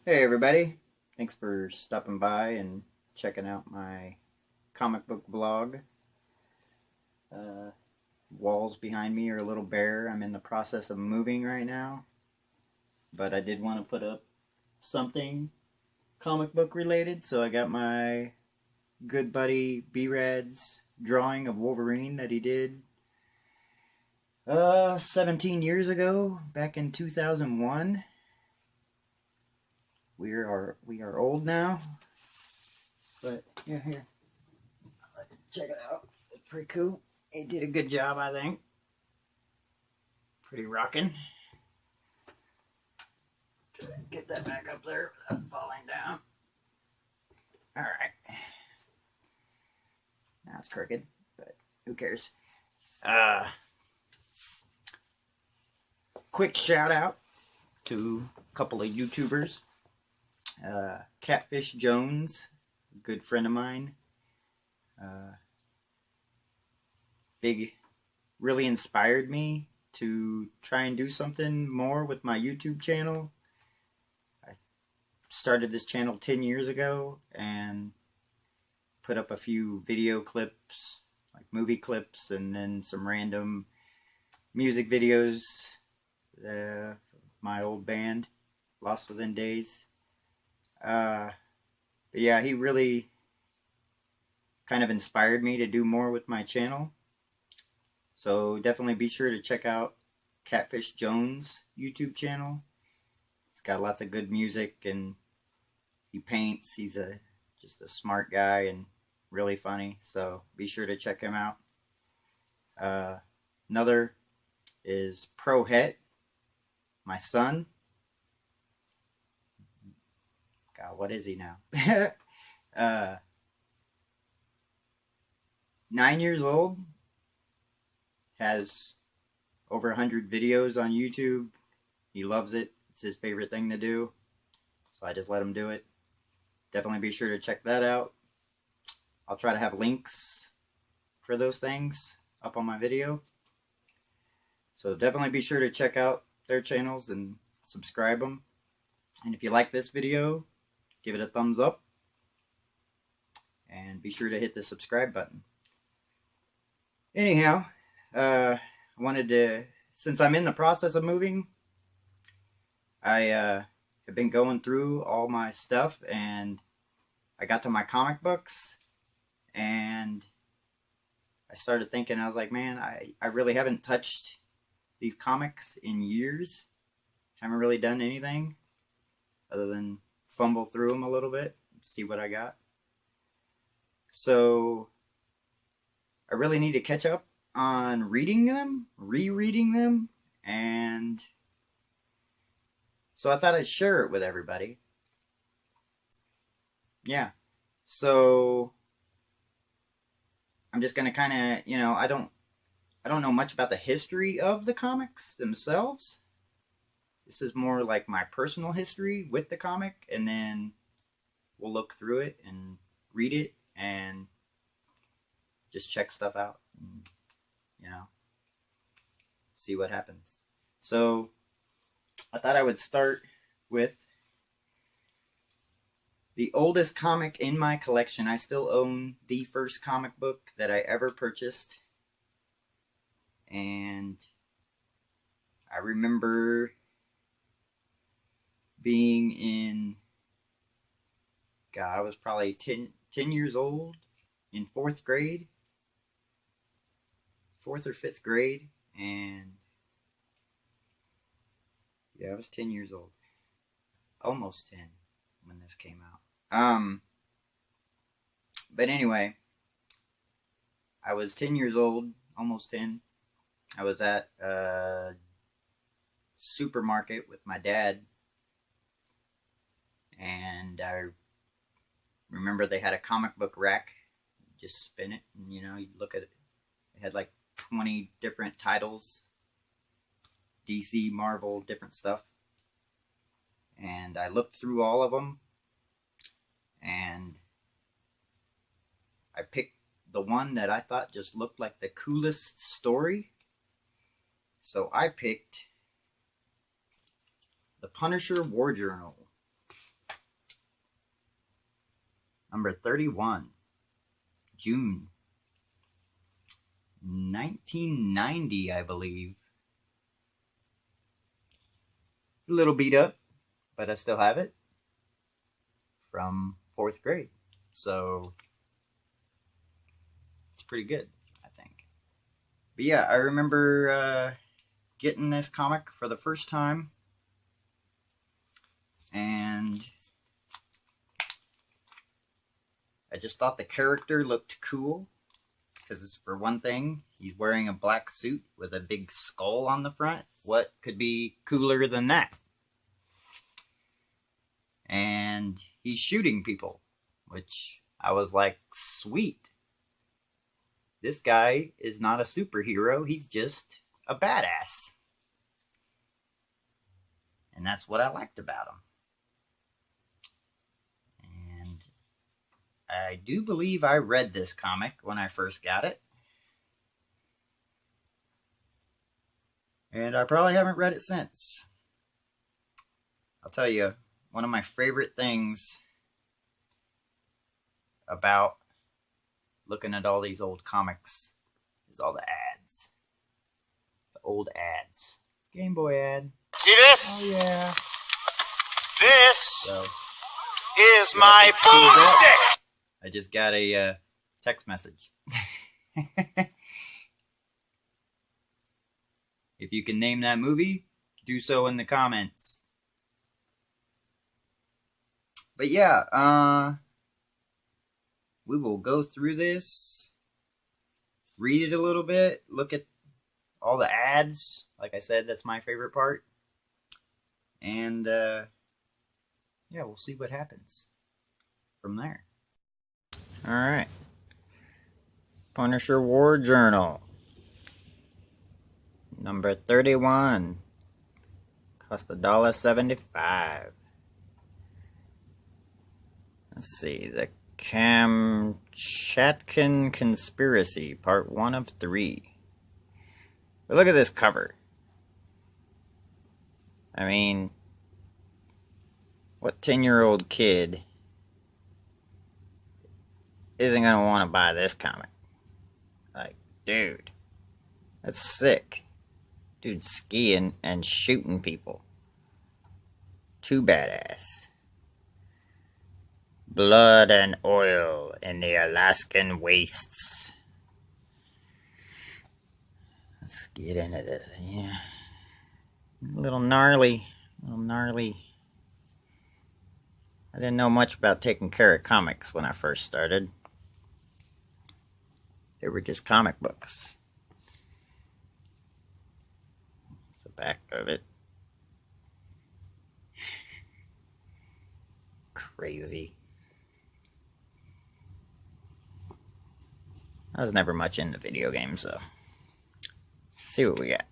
Hey everybody, thanks for stopping by and checking out my comic book blog. Uh, Walls behind me are a little bare. I'm in the process of moving right now, but I did want to put up something comic book related, so I got my good buddy B-Rad's drawing of Wolverine that he did 17 years ago, back in 2001. We are old now, but yeah, here, check it out. It's pretty cool. He did a good job, I think. Pretty rocking. Get that back up there without falling down. Alright. Now it's crooked, but who cares? Uh, Quick shout out to a couple of YouTubers. Catfish Jones, a good friend of mine. Uh, really inspired me to try and do something more with my YouTube channel. I started this channel 10 years ago and put up a few video clips, like movie clips, and then some random music videos. My old band, Lost Within Days. Yeah, he really kind of inspired me to do more with my channel. So definitely be sure to check out Catfish Jones' YouTube channel. He's got lots of good music and he paints. He's just a smart guy and really funny. So be sure to check him out. Another is Pro Het, my son. God, what is he now? 9 years old. Has over 100 videos on YouTube. He loves it. It's his favorite thing to do. So I just let him do it. Definitely be sure to check that out. I'll try to have links for those things up on my video. So definitely be sure to check out their channels and subscribe them. And if you like this video, give it a thumbs up. And be sure to hit the subscribe button. Anyhow, I wanted to, since I'm in the process of moving, I have been going through all my stuff and I got to my comic books and I started thinking, I was like, man, I really haven't touched these comics in years. Haven't really done anything other than fumble through them a little bit, see what I got. So I really need to catch up on reading them, rereading them, and so I thought I'd share it with everybody. Yeah. So I'm just gonna kind of, I don't know much about the history of the comics themselves. This is more like my personal history with the comic, and then we'll look through it and read it and just check stuff out and, see what happens. So I thought I would start with the oldest comic in my collection. I still own the first comic book that I ever purchased. And I remember being in, God, I was probably 10 years old in fourth grade, fourth or fifth grade. And yeah, I was 10 years old, almost 10 when this came out. But anyway, I was 10 years old, almost 10. I was at a supermarket with my dad, and I remember they had a comic book rack. You just spin it, and you'd look at it. It had like 20 different titles, DC, Marvel, different stuff. And I looked through all of them, and I picked the one that I thought just looked like the coolest story. So I picked the Punisher War Journal. Number 31, June 1990, I believe. It's a little beat up, but I still have it from 4th grade. So it's pretty good, I think. But yeah, I remember getting this comic for the first time. And I just thought the character looked cool. Because for one thing, he's wearing a black suit with a big skull on the front. What could be cooler than that? And he's shooting people, which I was like, sweet. This guy is not a superhero, he's just a badass. And that's what I liked about him. And I do believe I read this comic when I first got it. And I probably haven't read it since. I'll tell you, one of my favorite things about looking at all these old comics is all the ads. The old ads. Game Boy ad. See this? Oh, yeah. This So, is my boomstick. I just got a text message. If you can name that movie, do so in the comments. But yeah, we will go through this, read it a little bit, look at all the ads. Like I said, that's my favorite part. And yeah, we'll see what happens from there. Alright. Punisher War Journal. Number 31. Cost $1.75. Let's see. The Kamchatkan Conspiracy, Part 1 of 3. But look at this cover. I mean, what 10-year-old kid isn't going to want to buy this comic? Like, dude, that's sick. Dude skiing and shooting people. Too badass. Blood and oil in the Alaskan wastes. Let's get into this. Yeah. A little gnarly. I didn't know much about taking care of comics when I first started. They were just comic books. That's the back of it. Crazy. I was never much into video games, though. Let's see what we got.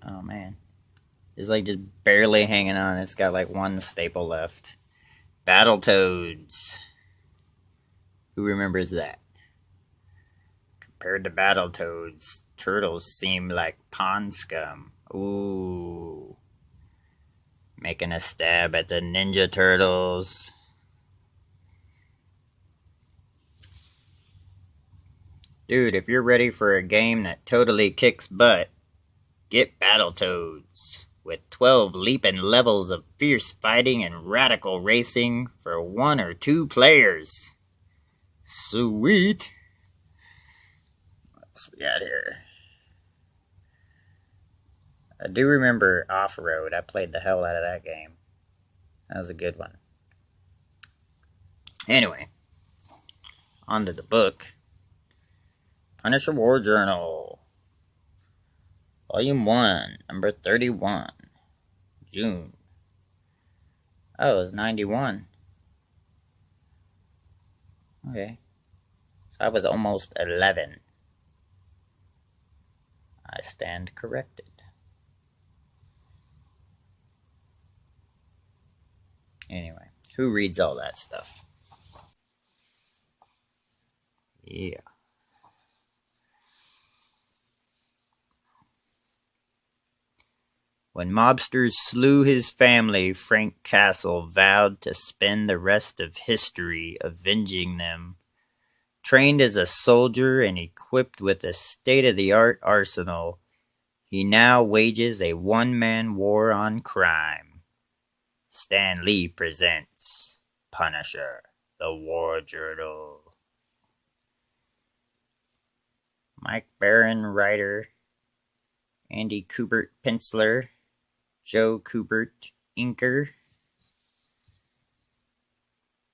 Oh, man. It's like just barely hanging on. It's got like one staple left. Battletoads. Who remembers that? Compared to Battletoads, turtles seem like pond scum. Ooh. Making a stab at the Ninja Turtles. Dude, if you're ready for a game that totally kicks butt, get Battletoads. With 12 leaping levels of fierce fighting and radical racing for 1 or 2 players. Sweet. What else we got here? I do remember Off-Road. I played the hell out of that game. That was a good one. Anyway, on to the book. Punisher War Journal. Volume 1, number 31. June. Oh, it was 91. Okay. So I was almost 11. I stand corrected. Anyway, who reads all that stuff? Yeah. When mobsters slew his family, Frank Castle vowed to spend the rest of history avenging them. Trained as a soldier and equipped with a state-of-the-art arsenal, he now wages a one-man war on crime. Stan Lee presents Punisher, the War Journal. Mike Barron, writer. Andy Kubert, penciler. Joe Kubert, inker.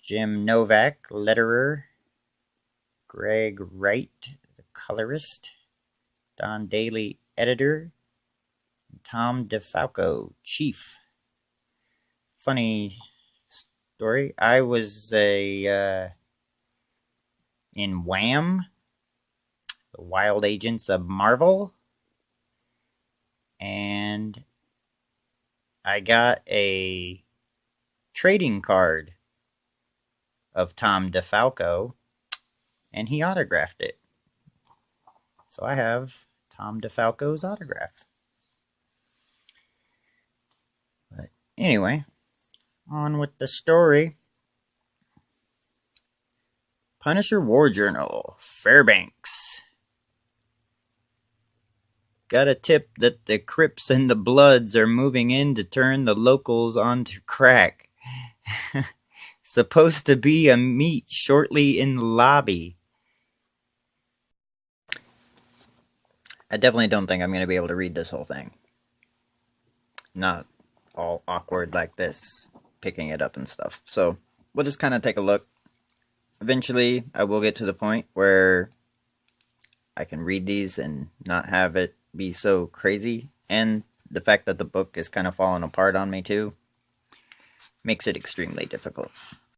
Jim Novak, letterer. Greg Wright, the colorist. Don Daly, editor. Tom DeFalco, chief. Funny story. I was in Wham, the Wild Agents of Marvel, and I got a trading card of Tom DeFalco, and he autographed it. So I have Tom DeFalco's autograph. But anyway, on with the story. Punisher War Journal, Fairbanks. Got a tip that the Crips and the Bloods are moving in to turn the locals onto crack. Supposed to be a meet shortly in the lobby. I definitely don't think I'm going to be able to read this whole thing. Not all awkward like this, picking it up and stuff. So we'll just kind of take a look. Eventually, I will get to the point where I can read these and not have it be so crazy. And the fact that the book is kind of falling apart on me too makes it extremely difficult.